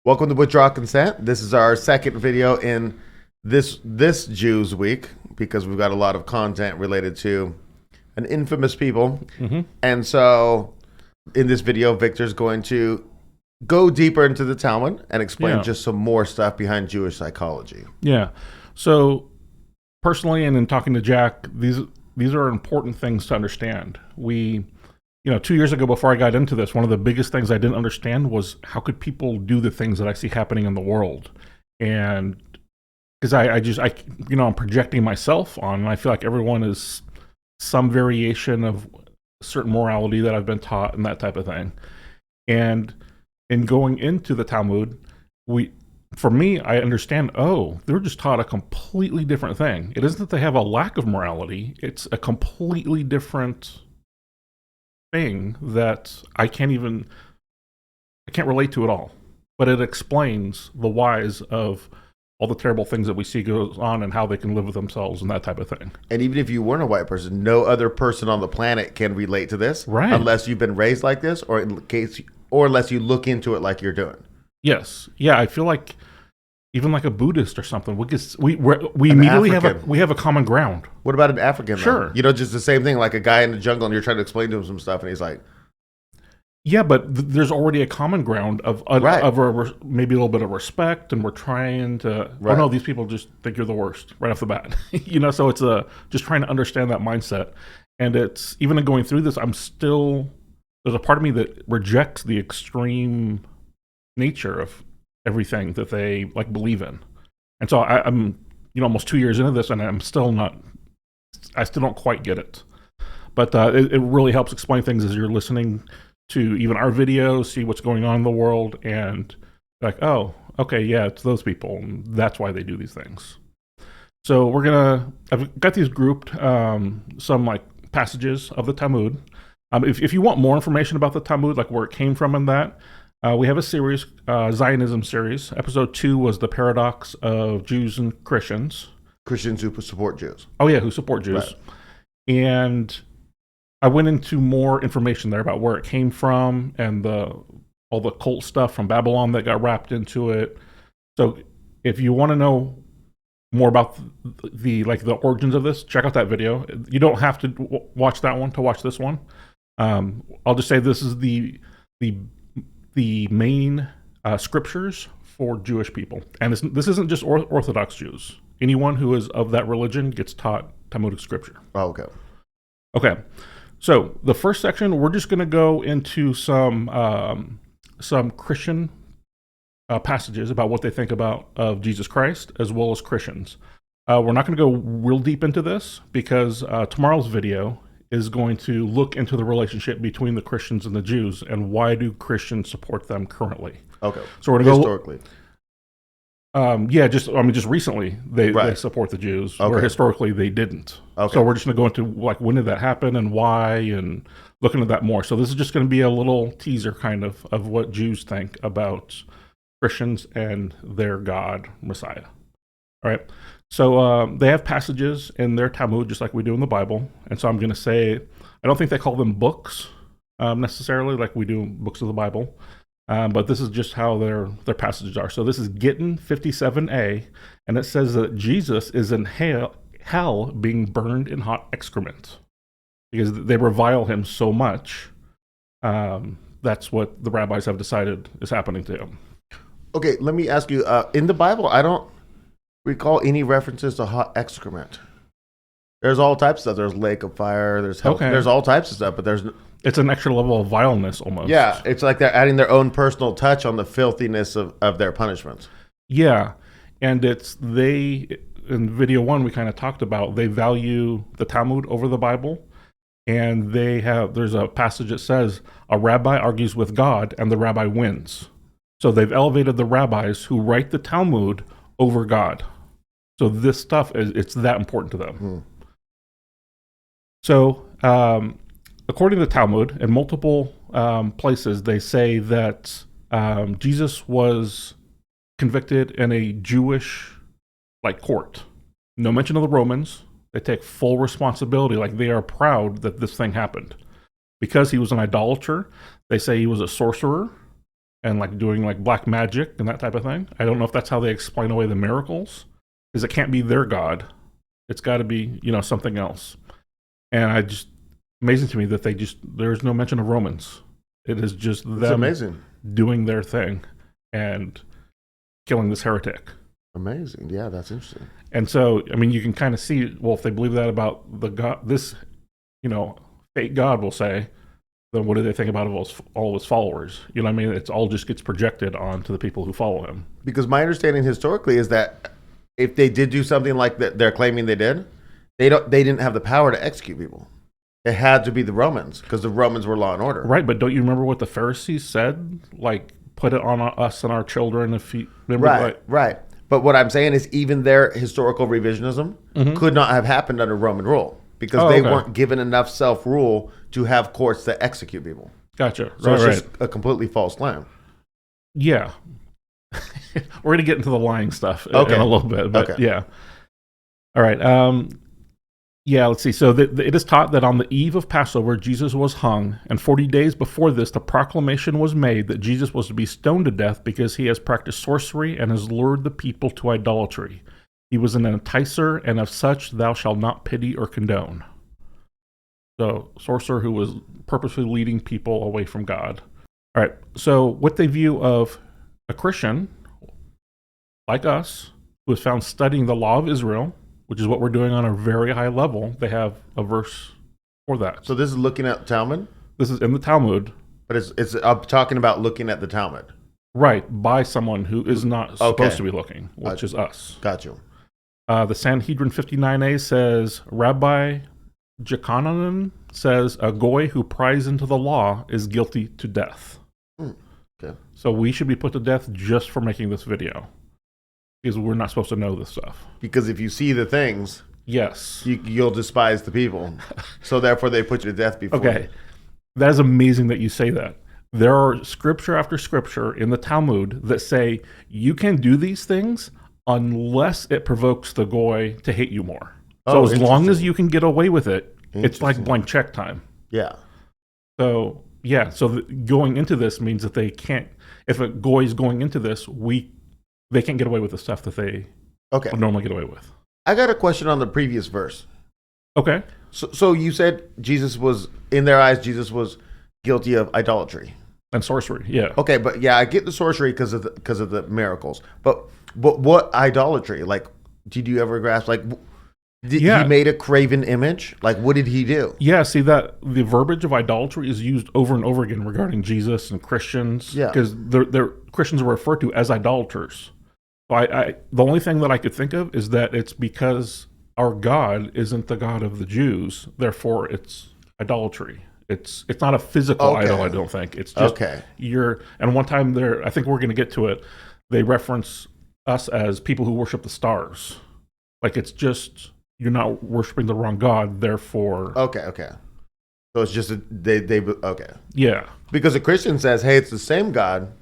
Welcome to Withdraw Consent. This is our second video in this Jews week because we've got a lot of content related to an infamous people. And so in this video, Victor's going to go deeper into the Talmud and explain just some more stuff behind Jewish psychology. Yeah. So personally, and in talking to Jack, these are important things to understand. 2 years ago, before I got into this, one of the biggest things I didn't understand was how could people do the things that I see happening in the world, and because I'm projecting myself on, and I feel like everyone is some variation of certain morality that I've been taught and that type of thing. And in going into the Talmud, for me, I understand, they're just taught a completely different thing. It isn't that they have a lack of morality, it's a completely different thing that I can't relate to at all. But it explains the whys of all the terrible things that we see goes on and how they can live with themselves and that type of thing. And even if you weren't a white person, no other person on the planet can relate to this, right? Unless you've been raised like this, or unless you look into it like you're doing. Yes, yeah. I feel like even like a Buddhist or something, we immediately have a common ground. What about an African? Sure, though? Just the same thing, like a guy in the jungle, and you're trying to explain to him some stuff, and he's like, "Yeah, but there's already a common ground of maybe a little bit of respect, and we're trying to. Right. Oh no, these people just think you're the worst right off the bat, So it's just trying to understand that mindset, and it's even in going through this, there's a part of me that rejects the extreme nature of everything that they believe in. And so I'm almost 2 years into this, and I still don't quite get it. But it really helps explain things as you're listening to even our videos, see what's going on in the world, and like, oh, okay, yeah, it's those people, and that's why they do these things. So I've got these grouped, some passages of the Talmud. If you want more information about the Talmud, like where it came from and that, we have a series, Zionism series. Episode 2 was the paradox of Jews and Christians. Christians who support Jews. Oh yeah, who support Jews. Right. And I went into more information there about where it came from and all the cult stuff from Babylon that got wrapped into it. So if you want to know more about the origins of this, check out that video. You don't have to watch that one to watch this one. I'll just say this is the main scriptures for Jewish people. And this isn't just Orthodox Jews. Anyone who is of that religion gets taught Talmudic scripture. Oh, Okay. So the first section, we're just going to go into some Christian passages about what they think of Jesus Christ, as well as Christians. We're not going to go real deep into this because tomorrow's video is going to look into the relationship between the Christians and the Jews and why do Christians support them currently. Okay. So we're going to historically. Just recently they support the Jews, where historically they didn't. Okay. So we're just going to go into when did that happen and why, and look into that more. So this is just going to be a little teaser kind of what Jews think about Christians and their God, Messiah. All right. So they have passages in their Talmud just like we do in the Bible. And so I'm going to say, I don't think they call them books necessarily like we do books of the Bible. But this is just how their passages are. So this is Gittin 57a, and it says that Jesus is in hell being burned in hot excrement because they revile him so much. That's what the rabbis have decided is happening to him. Okay, let me ask you, in the Bible, I don't recall any references to hot excrement. There's all types of stuff. There's lake of fire, there's hell, there's all types of stuff, but it's an extra level of vileness almost. Yeah, it's like they're adding their own personal touch on the filthiness of their punishments. Yeah, and in video 1 we kind of talked about, they value the Talmud over the Bible, and there's a passage that says, a rabbi argues with God and the rabbi wins. So they've elevated the rabbis who write the Talmud over God. So this stuff, it's that important to them. So, according to the Talmud, in multiple places, they say that Jesus was convicted in a Jewish court. No mention of the Romans. They take full responsibility, they are proud that this thing happened. Because he was an idolater, they say he was a sorcerer, and like doing like black magic and that type of thing. I don't know if that's how they explain away the miracles, because it can't be their God. It's got to be, something else. And amazing to me that there's no mention of Romans. It is just them doing their thing and killing this heretic. Amazing. Yeah, that's interesting. And so, you can kind of see, well, if they believe that about the God, this, fake God will say, then what do they think about all of his followers? It's all just gets projected onto the people who follow him. Because my understanding historically is that if they did do something like that they're claiming they did, they didn't have the power to execute people. It had to be the Romans, because the Romans were law and order. Right, but don't you remember what the Pharisees said? Like, put it on us and our children if you remember. Right. But what I'm saying is even their historical revisionism could not have happened under Roman rule, because they weren't given enough self-rule to have courts that execute people. Gotcha. So it's just a completely false claim. Yeah. We're going to get into the lying stuff in a little bit. But yeah. All right. Yeah, let's see. So it is taught that on the eve of Passover, Jesus was hung, and 40 days before this, the proclamation was made that Jesus was to be stoned to death because he has practiced sorcery and has lured the people to idolatry. He was an enticer, and of such thou shalt not pity or condone. So, sorcerer who was purposely leading people away from God. All right, so what they view of a Christian, like us, who is found studying the law of Israel, which is what we're doing on a very high level, they have a verse for that. So this is looking at Talmud? This is in the Talmud. But it's I'm talking about looking at the Talmud. Right, by someone who is not supposed to be looking, which is us. Got you. The Sanhedrin 59a says, Rabbi Jekanan says, a goy who pries into the law is guilty to death. Okay. So we should be put to death just for making this video, because we're not supposed to know this stuff. Because if you see the things, yes, you'll despise the people. So therefore they put you to death before. Okay. That is amazing that you say that. There are scripture after scripture in the Talmud that say you can do these things unless it provokes the goy to hate you more. So as long as you can get away with it, it's like blank check time. Yeah. So, going into this means that they can't, if a goy is going into this, they can't get away with the stuff that they would normally get away with. I got a question on the previous verse. Okay. So you said Jesus was, in their eyes, Jesus was guilty of idolatry. And sorcery, yeah. Okay, but I get the sorcery because of the miracles. But what idolatry? Like, did you ever grasp? Like, he made a graven image? Like, what did he do? Yeah, see that the verbiage of idolatry is used over and over again regarding Jesus and Christians. Yeah, because they're Christians are referred to as idolaters. So the only thing that I could think of is that it's because our God isn't the God of the Jews, therefore it's idolatry. It's not a physical idol, I don't think. It's just and one time I think we're going to get to it, they reference us as people who worship the stars. Like, it's just, you're not worshiping the wrong God, therefore. Okay. So it's just, they Yeah. Because a Christian says, hey, it's the same God.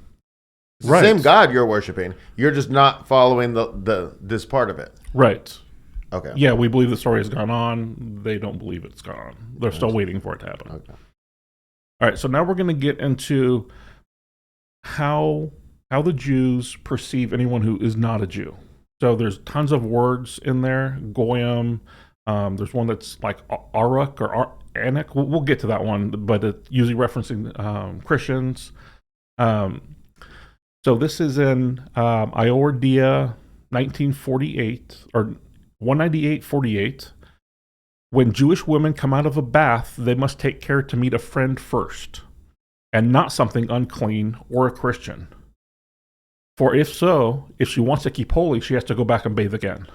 It's the same God you're worshiping. You're just not following this part of it. Right. Okay. Yeah, we believe the story has gone on. They don't believe it's gone on. They're still waiting for it to happen. Okay. All right, so now we're going to get into how the Jews perceive anyone who is not a Jew. So there's tons of words in there. Goyim. There's one that's like Arak or Anak. We'll get to that one, but it's usually referencing Christians. So this is in Iordia 1948 or 198:48. When Jewish women come out of a bath, they must take care to meet a friend first, and not something unclean or a Christian. For if she wants to keep holy, she has to go back and bathe again.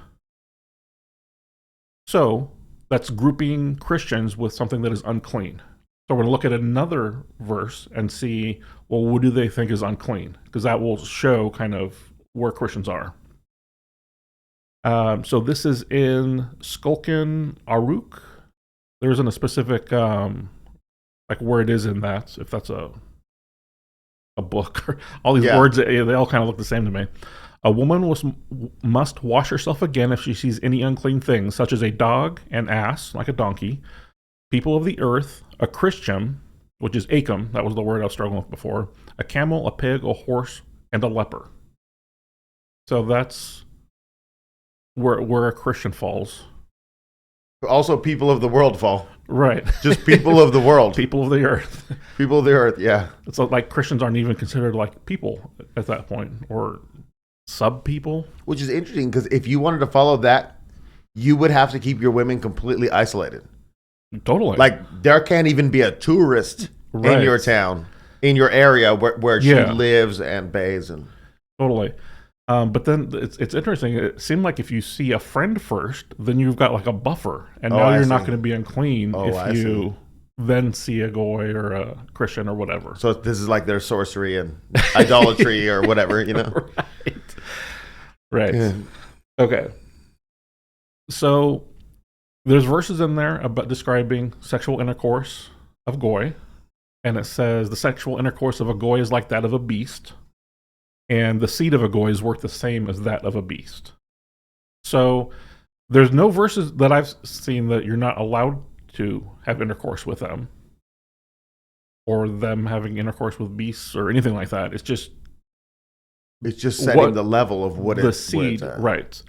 So that's grouping Christians with something that is unclean. So we're going to look at another verse and see, well, what do they think is unclean? Because that will show kind of where Christians are. So this is in Skulkin Aruk. There isn't a specific like where it is in that, if that's a book. Or all these words, they all kind of look the same to me. A woman must wash herself again if she sees any unclean things, such as a dog, an ass, like a donkey, people of the earth, a Christian, which is Achem. That was the word I was struggling with before. A camel, a pig, a horse, and a leper. So that's where a Christian falls. Also, people of the world fall. Right. Just people of the world. People of the earth. People of the earth, yeah. It's like Christians aren't even considered like people at that point, or sub-people. Which is interesting, because if you wanted to follow that, you would have to keep your women completely isolated. Totally. Like, there can't even be a tourist in your town, in your area where she lives and bathes. And totally. But then it's interesting. It seemed like if you see a friend first, then you've got like a buffer, and now you're not going to be unclean if you then see a goy or a Christian or whatever. So this is like their sorcery and idolatry or whatever, you know? Right. Yeah. Okay. So there's verses in there about describing sexual intercourse of goy, and it says the sexual intercourse of a goy is like that of a beast, and the seed of a goy is worth the same as that of a beast. So there's no verses that I've seen that you're not allowed to have intercourse with them, or them having intercourse with beasts or anything like that. It's just setting the level of what the seed, right?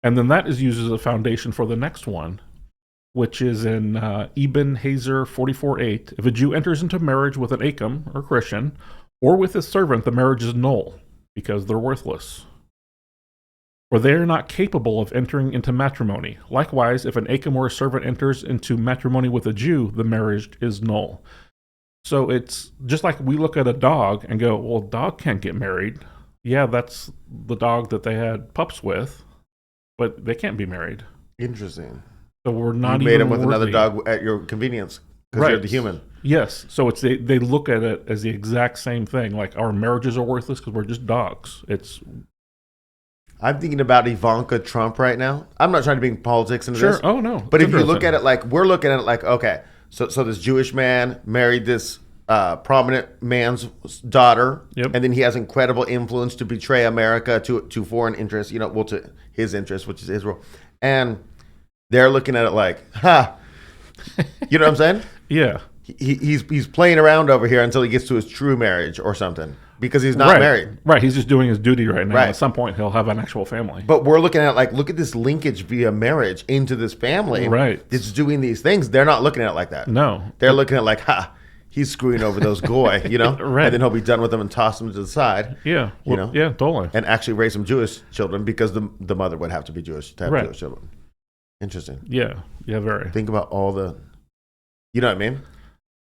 And then that is used as a foundation for the next one, which is in Ibn Hazer 44:8. If a Jew enters into marriage with an Achem or Christian, or with his servant, the marriage is null because they're worthless, for they are not capable of entering into matrimony. Likewise, if an Achem or a servant enters into matrimony with a Jew, the marriage is null. So it's just like we look at a dog and go, well, dog can't get married. Yeah, that's the dog that they had pups with, but they can't be married. Interesting. So we're not you even made them with worthy. Another dog at your convenience because you're the human. Yes. So it's they look at it as the exact same thing. Like our marriages are worthless because we're just dogs. I'm thinking about Ivanka Trump right now. I'm not trying to bring politics into this. Oh, no. But if you look at it like, we're looking at it like, okay, so this Jewish man married this prominent man's daughter, and then he has incredible influence to betray America to foreign interests, to his interest, which is Israel. And they're looking at it like, you know what I'm saying? Yeah. He's playing around over here until he gets to his true marriage or something, because he's not married. Right. He's just doing his duty right now. Right. At some point, he'll have an actual family. But we're looking at it like, look at this linkage via marriage into this family. Right. It's doing these things. They're not looking at it like that. No. They're looking at it like, he's screwing over those goy, Right. And then he'll be done with them and toss them to the side. Yeah. Yeah, totally. And actually raise some Jewish children, because the mother would have to be Jewish to have Jewish children. Interesting. Yeah. Yeah, very. Think about all the, you know what I mean?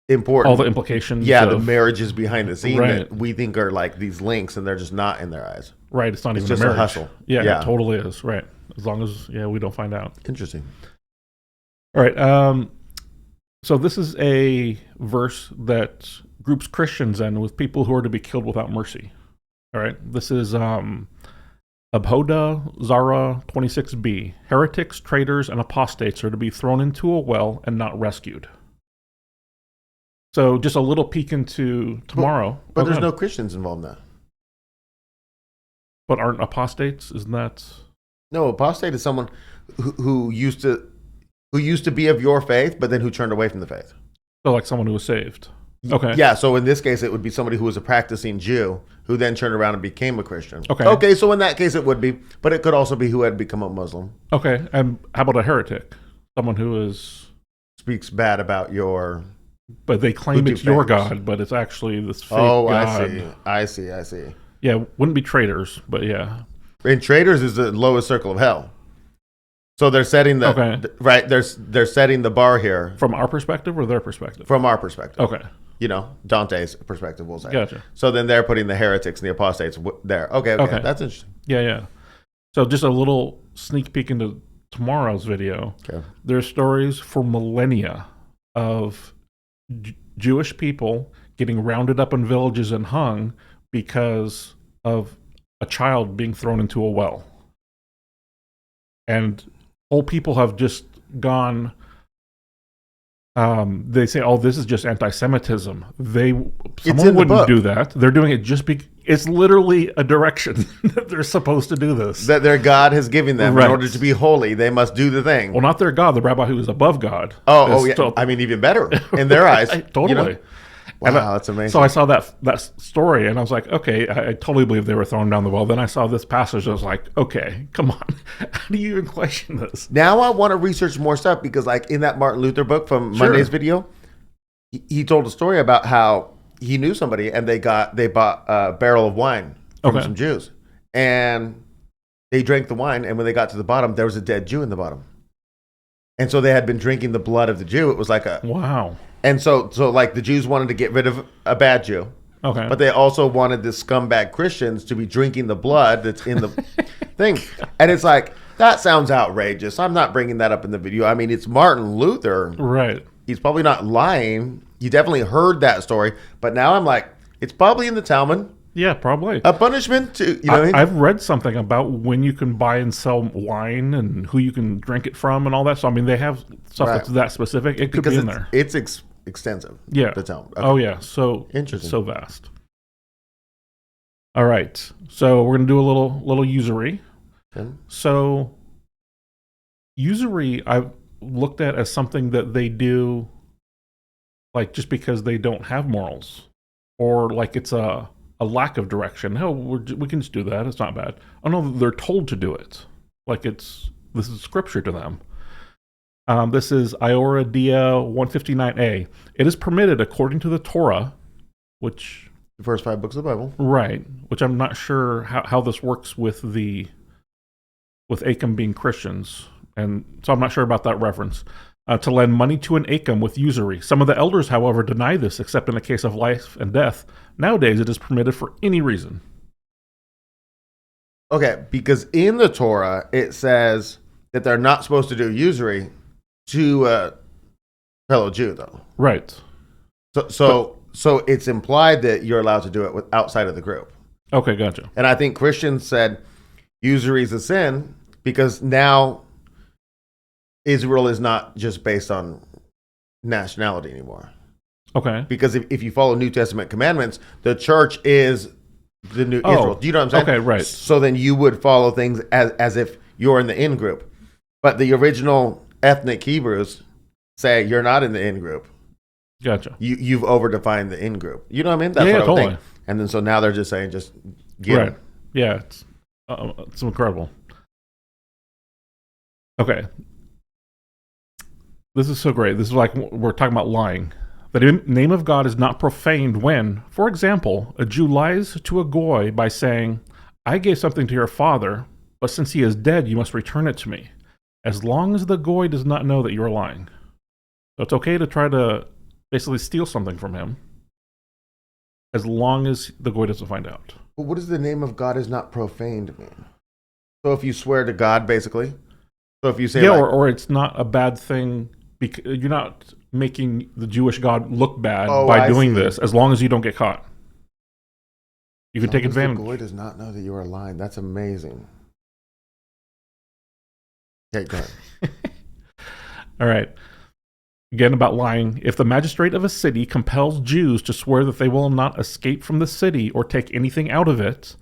Important. All the implications. Yeah, the marriages behind the scene that we think are like these links, and they're just not in their eyes. Right. It's not even just a marriage. A hustle. Yeah, it totally is. Right. As long as, we don't find out. Interesting. All right. So this is a verse that groups Christians in with people who are to be killed without mercy. All right. This is Abhoda Zara 26b. Heretics, traitors, and apostates are to be thrown into a well and not rescued. So just a little peek into tomorrow. But there's no Christians involved in that. But aren't apostates? Isn't that? No, apostate is someone who used to be of your faith, but then who turned away from the faith. So like someone who was saved. Okay. Yeah, so in this case, it would be somebody who was a practicing Jew who then turned around and became a Christian. Okay. Okay, so in that case, it would be. But it could also be who had become a Muslim. Okay. And how about a heretic? Someone who speaks bad about your... But they claim it's your God, but it's actually this fake God. I see. Yeah, wouldn't be traitors, but yeah. And traitors is the lowest circle of hell. So they're setting they're setting the bar here. From our perspective or their perspective? From our perspective. Okay. Dante's perspective, we'll say. Gotcha. So then they're putting the heretics and the apostates there. Okay. That's interesting. Yeah. So just a little sneak peek into tomorrow's video. Okay. There's stories for millennia of Jewish people getting rounded up in villages and hung because of a child being thrown into a well. And whole people have just gone, they say, this is just anti-Semitism. Someone wouldn't do that. They're doing it just because it's literally a direction that they're supposed to do this. That their God has given them in order to be holy. They must do the thing. Well, not their God, the rabbi who is above God. Yeah. I mean, even better in their eyes. Totally. Wow, that's amazing. So I saw that story, and I was like, okay, I totally believe they were thrown down the well. Then I saw this passage, I was like, okay, come on. How do you even question this? Now I want to research more stuff because, like, in that Martin Luther book from Monday's video, he told a story about how he knew somebody and they bought a barrel of wine from some Jews, and they drank the wine, and when they got to the bottom, there was a dead Jew in the bottom. And so they had been drinking the blood of the Jew. It was like a... Wow. And so like the Jews wanted to get rid of a bad Jew. Okay. But they also wanted the scumbag Christians to be drinking the blood that's in the thing. And it's like, that sounds outrageous. I'm not bringing that up in the video. I mean, it's Martin Luther. Right. He's probably not lying. You definitely heard that story. But now I'm like, it's probably in the Talmud. Yeah, probably. A punishment to, you know what I mean? I've read something about when you can buy and sell wine and who you can drink it from and all that. So, I mean, they have stuff that's that specific. It could be in there. It's extensive. Yeah. The Talmud. Okay. Oh, yeah. So, interesting. It's so vast. All right. So, we're going to do a little usury. Okay. So, usury I've looked at as something that they do like just because they don't have morals, or like it's a lack of direction. No, we can just do that. It's not bad. Oh no, they're told to do it. Like this is scripture to them. This is Iora Dia 159a. It is permitted according to the Torah, which the first 5 books of the Bible, right? Which I'm not sure how this works with Achem being Christians, and so I'm not sure about that reference. To lend money to an Achem with usury. Some of the elders, however, deny this, except in the case of life and death. Nowadays, it is permitted for any reason. Okay, because in the Torah, it says that they're not supposed to do usury to a fellow Jew, though. Right. So it's implied that you're allowed to do it outside of the group. Okay, gotcha. And I think Christians said usury is a sin because now Israel is not just based on nationality anymore. Okay. Because if you follow New Testament commandments, the church is the new Israel. Do you know what I'm saying? Okay, right. So then you would follow things as if you're in the in group. But the original ethnic Hebrews say you're not in the in group. Gotcha. You've overdefined the in group. You know what I mean? That's yeah, what I would totally. think. And then so now they're just saying just give right. them. Yeah, it's incredible. Okay. This is so great. This is like we're talking about lying. The name of God is not profaned when, for example, a Jew lies to a goy by saying, I gave something to your father, but since he is dead, you must return it to me. As long as the goy does not know that you are lying. So it's okay to try to basically steal something from him, as long as the goy doesn't find out. Well, what does the name of God is not profaned mean? So if you swear to God, basically? So if you say or it's not a bad thing, because you're not making the Jewish God look bad by doing this, as long as you don't get caught. You can take advantage. The goy does not know that you are lying. That's amazing. Okay, go ahead. All right. Again, about lying. If the magistrate of a city compels Jews to swear that they will not escape from the city or take anything out of it,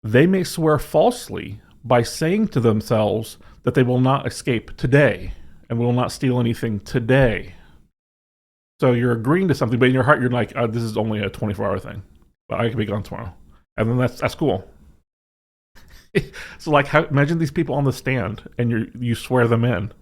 they may swear falsely by saying to themselves that they will not escape today and will not steal anything today. So you're agreeing to something, but in your heart you're like, this is only a 24-hour thing, but I can be gone tomorrow. And then that's cool. So like, imagine these people on the stand and you swear them in.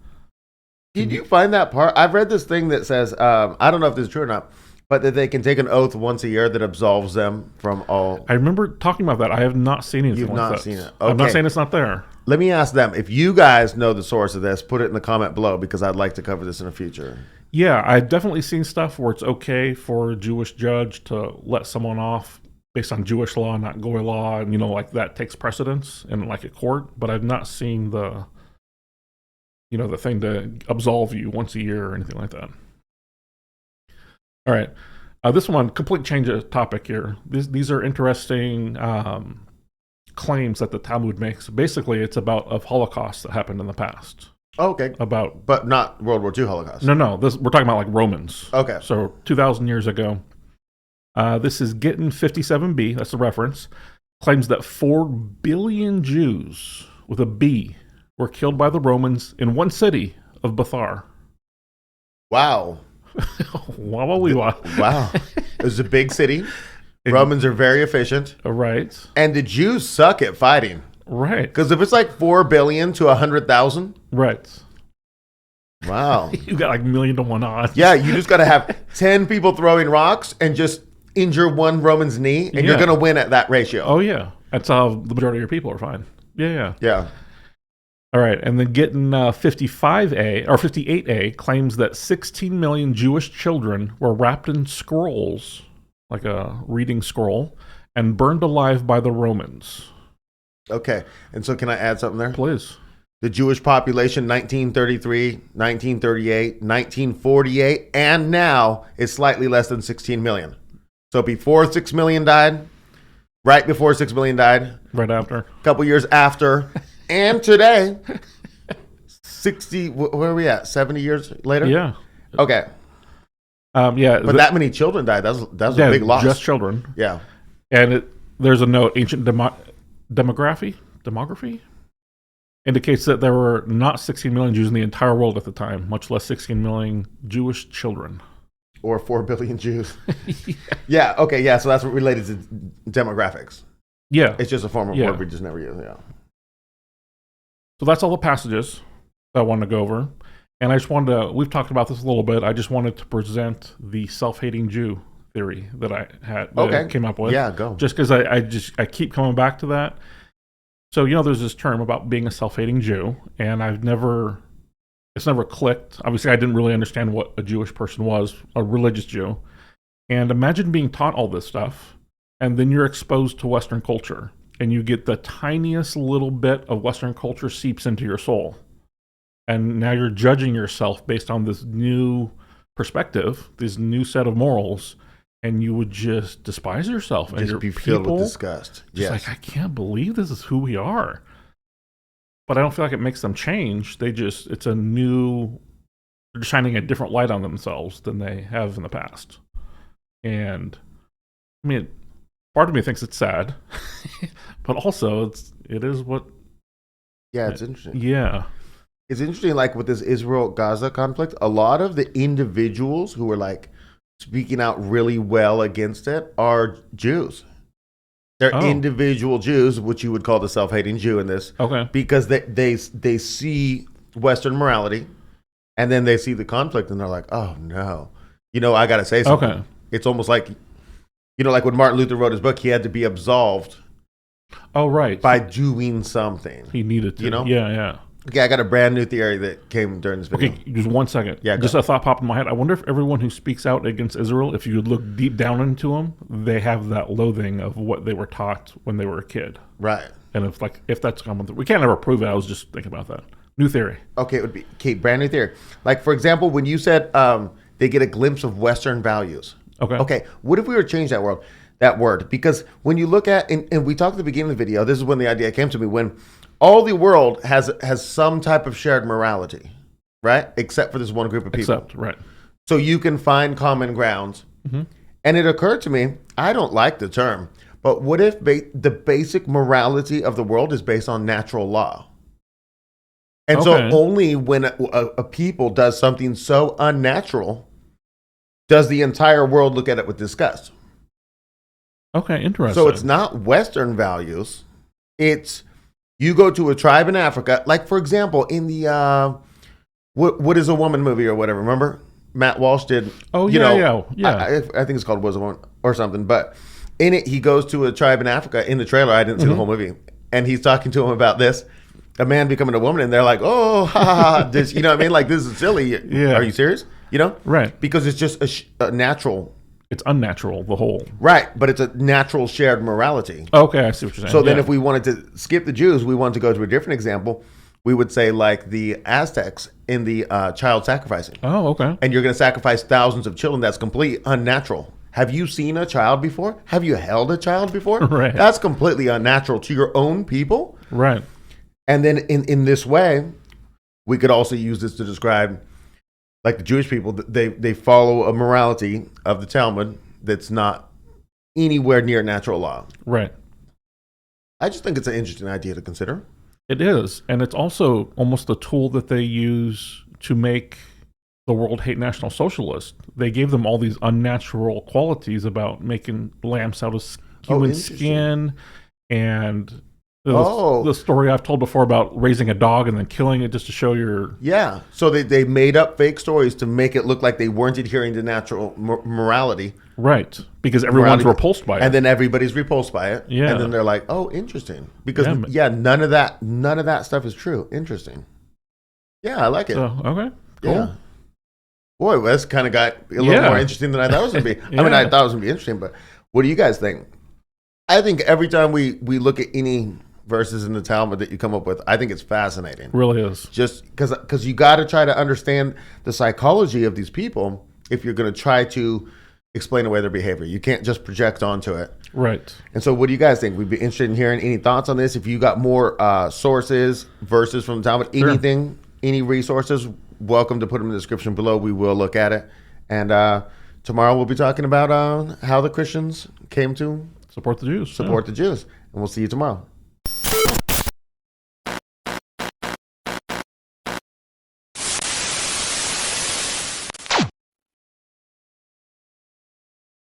Did you find that part? I've read this thing that says, I don't know if this is true or not, but that they can take an oath once a year that absolves them from all. I remember talking about that. I have not seen anything like that. You've not seen it. Okay. I'm not saying it's not there. Let me ask them. If you guys know the source of this, put it in the comment below because I'd like to cover this in the future. Yeah, I've definitely seen stuff where it's okay for a Jewish judge to let someone off based on Jewish law, not Goy law, and like that takes precedence in like a court. But I've not seen the thing to absolve you once a year or anything like that. All right. This one, complete change of topic here. These are interesting claims that the Talmud makes. Basically, it's about a Holocaust that happened in the past. Okay. But not World War II Holocaust. No. We're talking about like Romans. Okay. So 2,000 years ago. This is Gittin 57b, that's the reference, claims that 4 billion Jews with a B were killed by the Romans in one city of Bethar. Wow. Wow. Wow. It's a big city. Romans are very efficient. Right. And the Jews suck at fighting. Right. Because if it's like 4 billion to 100,000. Right. Wow. You got like 1,000,000 to 1 odds. Yeah, you just got to have 10 people throwing rocks and just injure one Roman's knee, and you're going to win at that ratio. Oh, yeah. That's how the majority of your people are fine. Yeah. Yeah. All right. And then getting 55A or 58A claims that 16 million Jewish children were wrapped in scrolls, like a reading scroll, and burned alive by the Romans. Okay. And so can I add something there? Please. The Jewish population, 1933, 1938, 1948, and now is slightly less than 16 million. So before 6 million died, right before 6 million died, right after, a couple years after, and today, 60, where are we at? 70 years later? Yeah. Okay. Yeah. But that many children died. That's a big loss. Just children. Yeah. And there's a note, ancient demography indicates that there were not 16 million Jews in the entire world at the time, much less 16 million Jewish children. Or 4 billion Jews. Yeah, okay, yeah, so that's related to demographics. Yeah. It's just a form of word we just never use, yeah. So that's all the passages that I wanted to go over. And I just wanted to, we've talked about this a little bit, I just wanted to present the self-hating Jew theory that I had, I came up with. Yeah, go. Just because I keep coming back to that. So, there's this term about being a self-hating Jew, and it's never clicked. Obviously, I didn't really understand what a Jewish person was, a religious Jew. And imagine being taught all this stuff, and then you're exposed to Western culture, and you get the tiniest little bit of Western culture seeps into your soul. And now you're judging yourself based on this new perspective, this new set of morals, and you would just despise yourself. And just be filled with disgust. Just like, I can't believe this is who we are. But I don't feel like it makes them change. They're shining a different light on themselves than they have in the past. And, I mean, part of me thinks it's sad. But also, it is what... Yeah, it's interesting. Yeah. It's interesting, like, with this Israel-Gaza conflict, a lot of the individuals who are, like, speaking out really well against it are Jews. They're individual Jews, which you would call the self-hating Jew in this. Okay. Because they see Western morality, and then they see the conflict, and they're like, oh, no. I got to say something. Okay. It's almost like, like when Martin Luther wrote his book, he had to be absolved. Oh, right. By doing something. He needed to. Yeah. Okay, I got a brand new theory that came during this video. Okay, just 1 second. Yeah, just a thought popped in my head. I wonder if everyone who speaks out against Israel, if you would look deep down into them, they have that loathing of what they were taught when they were a kid. Right. And if that's common, we can't ever prove it. I was just thinking about that. New theory. Okay, it would be brand new theory. Like, for example, when you said they get a glimpse of Western values. Okay. What if we were to change that word? Because when you look at, and we talked at the beginning of the video, this is when the idea came to me, when all the world has some type of shared morality, right? Except for this one group of people. Right. So you can find common grounds. Mm-hmm. And it occurred to me, I don't like the term, but what if the basic morality of the world is based on natural law? And so only when a people does something so unnatural does the entire world look at it with disgust. Okay, interesting. So it's not Western values. It's you go to a tribe in Africa, like, for example, in the What is a Woman movie or whatever, remember? Matt Walsh did. Oh, yeah. I think it's called Was a Woman or something. But in it, he goes to a tribe in Africa. In the trailer, I didn't see the whole movie. And he's talking to him about this. A man becoming a woman, and they're like, oh, ha, ha, ha. This, you know what I mean? Like, this is silly. Yeah. Are you serious? Right. Because it's just a natural. It's unnatural, the whole. Right, but it's a natural shared morality. Okay, I see what you're saying. So then if we wanted to skip the Jews, we wanted to go to a different example, we would say like the Aztecs in the child sacrificing. Oh, okay. And you're going to sacrifice thousands of children. That's completely unnatural. Have you seen a child before? Have you held a child before? Right. That's completely unnatural to your own people. Right. And then in this way, we could also use this to describe, like the Jewish people, they follow a morality of the Talmud that's not anywhere near natural law. Right. I just think it's an interesting idea to consider. It is. And it's also almost the tool that they use to make the world hate National Socialists. They gave them all these unnatural qualities about making lamps out of human skin, and the story I've told before about raising a dog and then killing it just to show your... Yeah, so they made up fake stories to make it look like they weren't adhering to natural morality. Right, because everyone's repulsed by it. And then everybody's repulsed by it. Yeah. And then they're like, oh, interesting. Because, none of that stuff is true. Interesting. Yeah, I like it. So, okay, cool. Yeah. Boy, this kind of got a little more interesting than I thought it was going to be. I mean, I thought it was going to be interesting, but what do you guys think? I think every time we look at any verses in the Talmud that you come up with, I think it's fascinating. It really is. Just because you got to try to understand the psychology of these people if you're going to try to explain away their behavior. You can't just project onto it. Right. And so what do you guys think? We'd be interested in hearing any thoughts on this. If you got more sources, verses from the Talmud, anything, any resources, welcome to put them in the description below. We will look at it. And tomorrow we'll be talking about how the Christians came to support the Jews. The Jews. And we'll see you tomorrow.